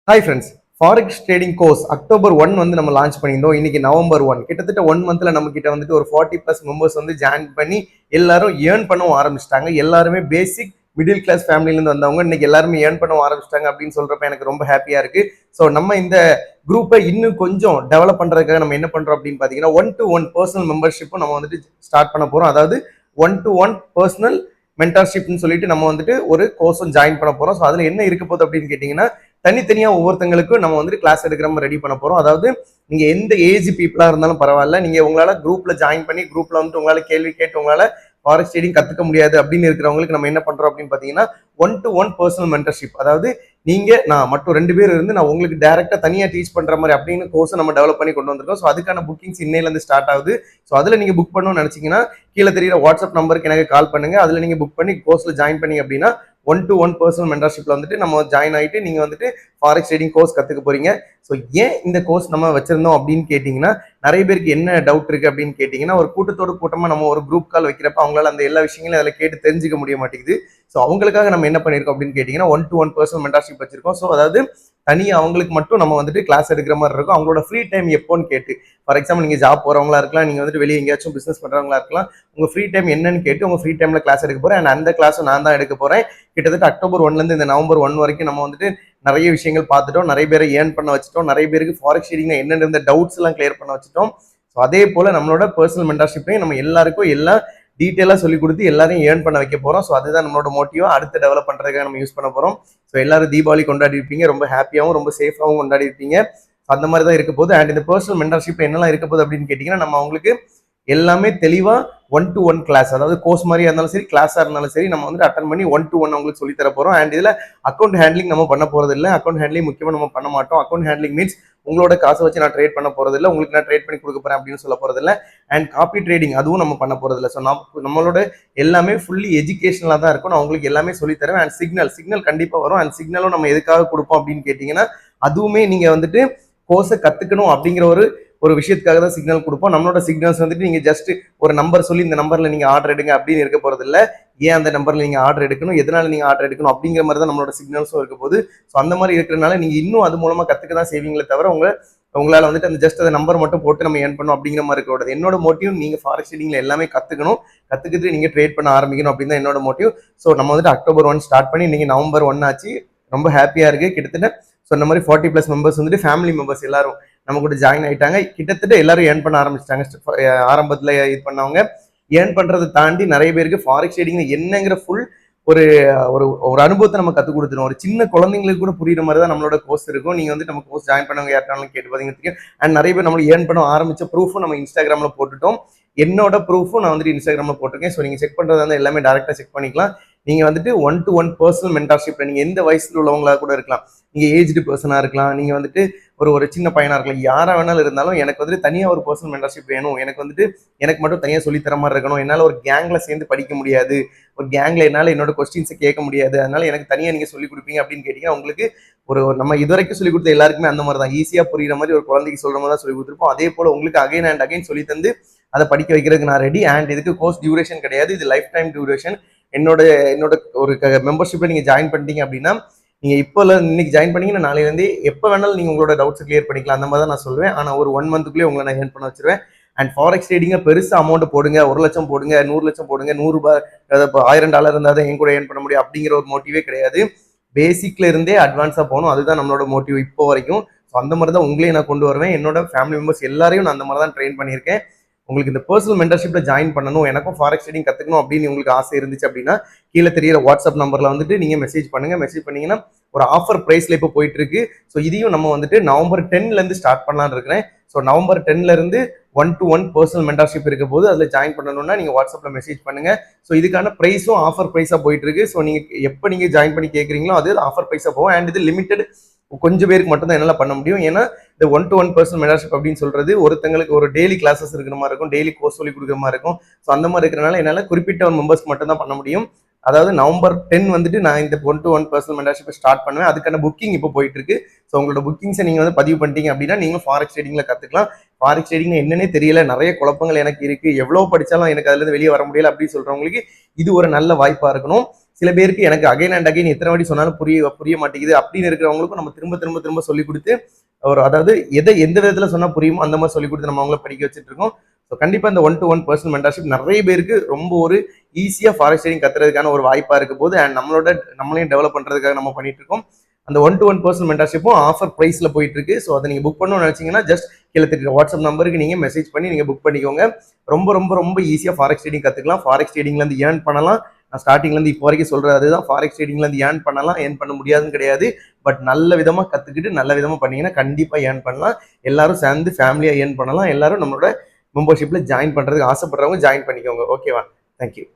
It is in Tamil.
Hi friends, Forex trading course October 1 வந்து நம்ம லான்ச் பண்ணியிருந்தோம். இன்னைக்கு November 1 கிட்டத்தட்ட 1 மந்த்ல நம்ம கிட்ட வந்துட்டு ஒரு 40+ மெம்பர்ஸ் வந்து ஜாயின் பண்ணி எல்லாரும் ஏர்ன் பண்ணவும் ஆரம்பிச்சிட்டாங்க. எல்லாருமே பேசிக் மிடில் கிளாஸ் ஃபேமிலில இருந்து வந்தவங்க இன்னைக்கு எல்லாருமே ஏர்ன் பண்ணவும் ஆரம்பிச்சிட்டாங்க அப்படின்னு சொல்றப்ப எனக்கு ரொம்ப ஹாப்பியா இருக்கு. ஸோ நம்ம இந்த குரூப்பை இன்னும் கொஞ்சம் டெவலப் பண்றதுக்காக நம்ம என்ன பண்றோம் அப்படின்னு பாத்தீங்கன்னா 1-to-1 பர்சனல் மெம்பர்ஷிப்பும் நம்ம வந்துட்டு ஸ்டார்ட் பண்ண போறோம். அதாவது 1-to-1 பர்சனல் மென்டர்ஷிப்னு சொல்லிட்டு நம்ம வந்துட்டு ஒரு கோர்ஸும் ஜாயின் பண்ண போறோம். ஸோ அதுல என்ன இருக்க போகுது அப்படின்னு கேட்டீங்கன்னா தனித்தனியா ஒவ்வொருத்தங்களுக்கும் நம்ம வந்துட்டு கிளாஸ் எடுக்கிற மாதிரி ரெடி பண்ண போறோம். அதாவது நீங்க எந்த ஏஜ் பீப்புளா இருந்தாலும் பரவாயில்ல, நீங்க உங்களால குரூப்ல ஜாயின் பண்ணி குரூப்ல வந்துட்டு உங்களால கேள்வி கேட்டு உங்களால ஃபாரெக்ஸ் ட்ரேடிங் கத்துக்க முடியாது அப்படின்னு இருக்கிறவங்களுக்கு நம்ம என்ன பண்றோம் அப்படின்னு பாத்தீங்கன்னா 1-to-1 பர்சனல் மென்டர்ஷிப். அதாவது நீங்க நான் மட்டும் 2 பேர் இருந்து நான் உங்களுக்கு டைரக்டா தனியா டீச் பண்ற மாதிரி அப்படின்னு கோர்ஸ் நம்ம டெவலப் பண்ணி கொண்டு வந்திருக்கோம். ஸோ அதுக்கான புக்கிங்ஸ் இன்னையில இருந்து ஸ்டார்ட் ஆகுது. ஸோ அதுல நீங்க புக் பண்ணணும்னு நினைச்சீங்கன்னா கீழே தெரியுற வாட்ஸ்அப் நம்பருக்கு எனக்கு கால் பண்ணுங்க. அதுல நீங்க புக் பண்ணி கோர்ஸ்ல ஜாயின் பண்ணீங்க அப்படின்னா 1-to-1 பர்சனல் மென்டர்ஷிப்ல வந்துட்டு நம்ம ஜாயின் ஆகிட்டு நீங்க வந்துட்டு ஃபாரெக்ஸ் ட்ரேடிங் கோர்ஸ் கத்துக்க போறீங்க. ஸோ ஏன் இந்த கோர்ஸ் நம்ம வச்சிருந்தோம் அப்படின்னு கேட்டீங்கன்னா நிறைய பேருக்கு என்ன டவுட் இருக்கு அப்படின்னு கேட்டீங்கன்னா ஒரு கூட்டமா நம்ம ஒரு குரூப் கால் வைக்கிறப்ப அவங்களால அந்த எல்லா விஷயங்களும் அதில் கேட்டு தெரிஞ்சுக்க முடிய மாட்டேங்குது. ஸோ அவங்களுக்காக நம்ம என்ன பண்ணிருக்கோம் அப்படின்னு கேட்டீங்கன்னா 1-to-1 பர்சனல் மென்டர்ஷிப் வச்சிருக்கோம். ஸோ அதாவது தனியாக அவங்களுக்கு மட்டும் நம்ம வந்துட்டு கிளாஸ் எடுக்கிற மாதிரி இருக்கும். அவங்களோட ஃப்ரீ டைம் எப்போன்னு கேட்டு, ஃபார் எக்ஸாம்பிள் நீங்க ஜாப் போறவங்களா இருக்கலாம், நீங்க வந்துட்டு வெளியே எங்கேயாச்சும் பிசினஸ் பண்றவங்களா இருக்கலாம், உங்க ஃப்ரீ டைம் என்னன்னு கேட்டு உங்க ஃப்ரீ டைம்ல கிளாஸ் எடுக்க போறேன். அந்த கிளாஸும் நான் தான் எடுக்க போறேன். கிட்டத்தட்ட அக்டோபர் 1ல இருந்து இந்த நவம்பர் 1 வரைக்கும் நம்ம வந்துட்டு நிறைய விஷயங்கள் பார்த்துட்டோம், நிறைய பேரை ஏர்ன் பண்ண வச்சுட்டோம், நிறைய பேருக்கு ஃபாரெக்ஸ் ட்ரேடிங்ல என்னென்ன இருந்த டவுட்ஸ் எல்லாம் கிளியர் பண்ண வச்சுட்டோம். ஸோ அதே போல நம்மளோட பர்சனல் மென்டர்ஷிப்பையும் நம்ம எல்லாருக்கும் எல்லாம் டீட்டெயிலாக சொல்லி கொடுத்து எல்லாரையும் ஏர்ன் பண்ண வைக்க போறோம். ஸோ அதுதான் நம்மளோட மோட்டிவா அடுத்து டெவலப் பண்றதுக்காக நம்ம யூஸ் பண்ண போறோம். ஸோ எல்லாரும் தீபாவளி கொண்டாடி இருப்பீங்க, ரொம்ப ஹாப்பியாகவும் ரொம்ப சேஃபாகவும் கொண்டாடி இருப்பீங்க. அந்த மாதிரி தான் இருக்க போகுது. அண்ட் இந்த பர்சனல் மென்டர்ஷிப் என்னெல்லாம் இருக்க போகுது அப்படின்னு கேட்டீங்கன்னா நம்ம அவங்களுக்கு எல்லாமே தெளிவா 1-to-1 கிளாஸ், அதாவது கோர்ஸ் மாதிரியா இருந்தாலும் சரி கிளாஸா இருந்தாலும் சரி நம்ம வந்து அட்டன் பண்ணி 1-to-1 உங்களுக்கு சொல்லி தர போறோம். அண்ட் இதுல அக்கௌண்ட் ஹேண்ட்லிங் நம்ம பண்ண போறது இல்லை. அக்கௌண்ட் ஹேண்ட்லிங் முக்கியமா நம்ம பண்ண மாட்டோம். அக்கௌண்ட் ஹேண்ட்லிங் மீன்ஸ் உங்களோட காசை வச்சு நான் ட்ரேட் பண்ண போறது இல்லை, உங்களுக்கு நான் ட்ரேட் பண்ணி கொடுக்க போறேன் அப்படின்னு சொல்ல போறது இல்லை. அண்ட் காப்பி ட்ரேடிங் அதுவும் நம்ம பண்ண போறது இல்லை. ஸோ நம்மளோட எல்லாமே ஃபுல்லி எஜுகேஷனலா தான் இருக்கும். நான் உங்களுக்கு எல்லாமே சொல்லி தரேன். அண்ட் சிக்னல் கண்டிப்பா வரும். அண்ட் சிக்னலும் நம்ம எதுக்காக கொடுப்போம் அப்படின்னு கேட்டீங்கன்னா அதுவுமே நீங்க வந்துட்டு கோர்ஸை கத்துக்கணும் அப்படிங்கிற ஒரு ஒரு விஷயத்துக்காக தான் சிக்னல் கொடுப்போம். நம்மளோட சிக்னல்ஸ் வந்துட்டு நீங்க ஜஸ்ட் ஒரு நம்பர் சொல்லி இந்த நம்பர்ல நீங்க ஆர்டர் எடுங்க அப்படின்னு இருக்க போறது இல்லை. ஏன் அந்த நம்பர்ல நீங்க ஆர்டர் எடுக்கணும், எதனால நீங்க ஆர்டர் எடுக்கணும் அப்படிங்கிற மாதிரி தான் நம்மளோட சிக்னல்ஸும் இருக்க போது. ஸோ அந்த மாதிரி இருக்கிறதுனால நீங்க இன்னும் அது மூலமா கத்துக்க தான் செய்வீங்களே தவிர உங்களால வந்துட்டு அந்த ஜஸ்ட் அந்த நம்பர் மட்டும் போட்டு நம்ம ஏர்ன் பண்ணணும் அப்படிங்கிற மாதிரி இருக்கக்கூடாது. என்னோட மோட்டிவ் நீங்க ஃபாரெக்ஸ் ட்ரேடிங்ல எல்லாமே கத்துக்கணும், கத்துக்கிட்டு நீங்க ட்ரேட் பண்ண ஆரம்பிக்கணும் அப்படின்னு தான் என்னோட மோட்டிவ். ஸோ நம்ம வந்துட்டு அக்டோபர் 1 ஸ்டார்ட் பண்ணி இன்னைக்கு நவம்பர் 1 ஆச்சு. ரொம்ப ஹாப்பியா இருக்கு. கிட்டத்தட்ட சொன்ன மாதிரி 40+ மெம்பர்ஸ் வந்துட்டு ஃபேமிலி மெம்பர்ஸ் எல்லாரும் நம்ம கூட ஜாயின் ஆயிட்டாங்க. கிட்டத்தட்ட எல்லாரும் ஏர்ன் பண்ண ஆரம்பிச்சிட்டாங்க. ஆரம்பத்துல இது பண்ணவங்க ஏர்ன் பண்றதை தாண்டி நிறைய பேருக்கு ஃபாரெக்ஸ் ட்ரேடிங் என்னங்கிற ஃபுல் ஒரு ஒரு ஒரு அனுபவத்தை நம்ம கற்றுக் கொடுத்துரும். ஒரு சின்ன குழந்தைங்களுக்கு கூட புரியுற மாதிரி தான் நம்மளோட கோர்ஸ் இருக்கும். நீங்க வந்து நம்ம கோர்ஸ் ஜாயின் பண்ணவங்க யாருக்காலும் கேட்டு பார்த்தீங்கன்னா அண்ட் நிறைய பேர் நம்மளுக்கு ஏர்ன் பண்ண ஆரம்பிச்ச ப்ரூஃபும் நம்ம இன்ஸ்டாகிராம்ல போட்டுட்டோம். என்னோட ப்ரூஃபும் நான் வந்துட்டு இன்ஸ்டாகிராம்ல போட்டிருக்கேன். ஸோ நீங்க செக் பண்றதா இருந்தால் எல்லாமே டேரக்டா செக் பண்ணிக்கலாம். நீங்க வந்துட்டு 1-to-1 பர்சனல் மென்டர்ஷிப்ல நீங்க எந்த வயசுல உள்ளவங்களா கூட இருக்கலாம், நீங்க ஏஜ்டு பர்சனா இருக்கலாம், நீங்க வந்துட்டு ஒரு சின்ன பையனா இருக்கலாம், யாரா வேணாலும் இருந்தாலும் எனக்கு வந்துட்டு தனியா ஒரு பர்சனல் மென்டர்ஷிப் வேணும், எனக்கு மட்டும் தனியா சொல்லி தர மாதிரி இருக்கணும், என்னால ஒரு கேங்ல சேர்ந்து படிக்க முடியாது, ஒரு கேங்ல என்னால என்னோட கொஸ்டின்ஸை கேட்க முடியாது, அதனால எனக்கு தனியா நீங்க சொல்லி கொடுப்பீங்க அப்படின்னு கேட்டீங்கன்னா உங்களுக்கு நம்ம இதுவரைக்கும் சொல்லி கொடுத்த எல்லாருக்குமே அந்த மாதிரி தான் ஈஸியா புரியுற மாதிரி ஒரு குழந்தைக்கு சொல்ற மாதிரி தான் சொல்லி கொடுத்துருப்போம். அதே போல உங்களுக்கு அகைன் அண்ட் அகைன் சொல்லி தந்து அதை படிக்க வைக்கிறதுக்கு நான் ரெடி. அண்ட் இதுக்கு கோர்ஸ் டியூரேஷன் கிடையாது, இது லைஃப் டைம் டியூரேஷன். என்னோட என்னோட ஒரு மெம்பர்ஷிப்பை நீங்க ஜாயின் பண்ணிட்டீங்க அப்படின்னா நீங்க இப்போ இன்னைக்கு ஜாயின் பண்ணீங்கன்னா நாளையில இருந்து எப்போ வேணாலும் நீங்க உங்களோட டவுட்ஸ் கிளியர் பண்ணிக்கலாம். அந்த மாதிரி தான் நான் சொல்லுவேன். ஆனா ஒரு 1 மந்த்துக்குள்ளே உங்களை நான் ஏர்ன் பண்ண வச்சிருவேன். அண்ட் ஃபாரெக்ஸ் ட்ரேடிங்க பெருசா அமௌண்ட் போடுங்க, 1 லட்சம் போடுங்க, 100 லட்சம் போடுங்க, $100 $1000 இருந்தால் தான் என் கூட ஏர்ன் பண்ண முடியும் அப்படிங்கிற ஒரு மோட்டிவே கிடையாது. பேசிக்ல இருந்தே அட்வான்ஸா போகணும், அதுதான் நம்மளோட மோட்டிவ் இப்போ வரைக்கும். ஸோ அந்த மாதிரி தான் உங்களையும் நான் கொண்டு வருவேன். என்னோட ஃபேமிலி மெம்பர்ஸ் எல்லாரையும் நான் அந்த மாதிரி தான் ட்ரெயின் பண்ணியிருக்கேன். உங்களுக்கு இந்த பர்சனல் மென்டர்ஷிப்ல ஜாயின் பண்ணணும், எனக்கும் ஃபாரெக்ஸ் ட்ரேடிங் கத்துக்கணும் அப்படின்னு உங்களுக்கு ஆசை இருந்துச்சு அப்படின்னா கீழே தெரியிற வாட்ஸ்அப் நம்பர்ல வந்துட்டு நீங்க மெசேஜ் பண்ணுங்க. மெசேஜ் பண்ணீங்கன்னா ஒரு ஆஃபர் பிரைஸ்ல இப்போ போயிட்டு இருக்கு. ஸோ இதையும் நம்ம வந்துட்டு நவம்பர் 10ல இருந்து ஸ்டார்ட் பண்ணலாம்னு இருக்கிறேன். ஸோ நவம்பர் 10ல இருந்து 1-to-1 பர்சனல் மென்டர்ஷிப் இருக்க போது அதில் ஜாயின் பண்ணணும்னா நீங்க வாட்ஸ்அப்ல மெசேஜ் பண்ணுங்க. ஸோ இதுக்கான பிரைஸும் ஆஃபர் பிரைஸா போயிட்டு இருக்கு. ஸோ நீங்க எப்போ நீங்க ஜாயின் பண்ணி கேட்குறீங்களோ அது ஆஃபர் பிரைஸா போகும். அண்ட் இது லிமிடெட், கொஞ்சம் பேருக்கு மட்டும் தான் என்னால் பண்ண முடியும். ஏன்னா இந்த 1-to-1 பர்சனல் மென்டர்ஷிப் அப்படின்னு சொல்றது ஒருத்தங்களுக்கு ஒரு டெய்லி கிளாஸஸ் இருக்கிற மாதிரி இருக்கும், டெய்லி கோர்ஸ் சொல்லி கொடுக்குற மாதிரி இருக்கும். ஸோ அந்த மாதிரி இருக்கிறனால என்னால் குறிப்பிட்ட ஒரு மெம்பர்ஸ்க்கு மட்டும் தான் பண்ண முடியும். அதாவது நவம்பர் 10 வந்துட்டு நான் இந்த 1-to-1 பர்சனல் மென்டர்ஷிப் ஸ்டார்ட் பண்ணுவேன். அதுக்கான புக்கிங் இப்போ போயிட்டு இருக்கு. ஸோ உங்களோட புக்கிங்ஸை நீங்க வந்து பதிவு பண்ணிட்டீங்க அப்படின்னா நீங்களும் ஃபாரெக்ஸ் ட்ரேடிங்ல கத்துக்கலாம். ஃபாரெக்ஸ் ட்ரேடிங் என்னன்னே தெரியல, நிறைய குழப்பங்கள் எனக்கு இருக்கு, எவ்வளவு படிச்சாலும் எனக்கு அதுல இருந்து வெளியே வர முடியல அப்படின்னு சொல்றவங்களுக்கு இது ஒரு நல்ல வாய்ப்பா இருக்கணும். சில பேருக்கு எனக்கு அகைன் அண்ட் அகைன் எத்தனை வாட்டி சொன்னாலும் புரிய மாட்டேங்குது அப்படின்னு இருக்கிறவங்களுக்கும் நம்ம திரும்ப திரும்ப திரும்ப சொல்லி கொடுத்து ஒரு அதாவது எந்த விதத்துல சொன்னா புரியுமோ அந்த மாதிரி சொல்லி கொடுத்து நம்ம அவங்கள படிக்க வச்சுட்டு இருக்கோம். ஸோ கண்டிப்பா இந்த 1-to-1 பர்சனல் மென்டர்ஷிப் நிறைய பேருக்கு ரொம்ப ஒரு ஈஸியா ஃபாரெக்ஸ் ட்ரேடிங் கத்துறதுக்கான ஒரு வாய்ப்பா இருக்க போது அண்ட் நம்மளையும் டெவலப் பண்றதுக்காக நம்ம பண்ணிட்டு இருக்கோம். அந்த 1-to-1 பர்சனல் மென்டர்ஷிப்பும் ஆஃபர் பிரைஸ்ல போயிட்டு இருக்கு. ஸோ அதை நீங்க புக் பண்ணணும்னு நினைச்சீங்கன்னா ஜஸ்ட் கீழே தெரியுற வாட்ஸ்அப் நம்பருக்கு நீங்க மெசேஜ் பண்ணி நீங்க புக் பண்ணிக்கோங்க. ரொம்ப ரொம்ப ரொம்ப ஈஸியா ஃபாரெக்ஸ் ட்ரேடிங் கத்துக்கலாம். ஃபாரெக்ஸ் ட்ரேடிங்ல இருந்து ஏர்ன் பண்ணலாம். நான் ஸ்டார்டிங்ல இருந்து இப்போ வரைக்கும் சொல்றது அதுதான். ஃபாரெக்ஸ் ட்ரேடிங்ல இருந்து ஏர்ன் பண்ணலாம், ஏர்ன் பண்ண முடியாதுன்னு கிடையாது. பட் நல்ல விதமா கத்துக்கிட்டு நல்ல விதமா பண்ணீங்கன்னா கண்டிப்பா ஏர்ன் பண்ணலாம். எல்லாரும் சேர்ந்து ஃபேமிலியா ஏர்ன் பண்ணலாம். எல்லாரும் நம்மளோட மெம்பர்ஷிப்ல ஜாயின் பண்றதுக்கு ஆசைப்படுறவங்க ஜாயின் பண்ணிக்கோங்க. ஓகேவா? தேங்க்யூ.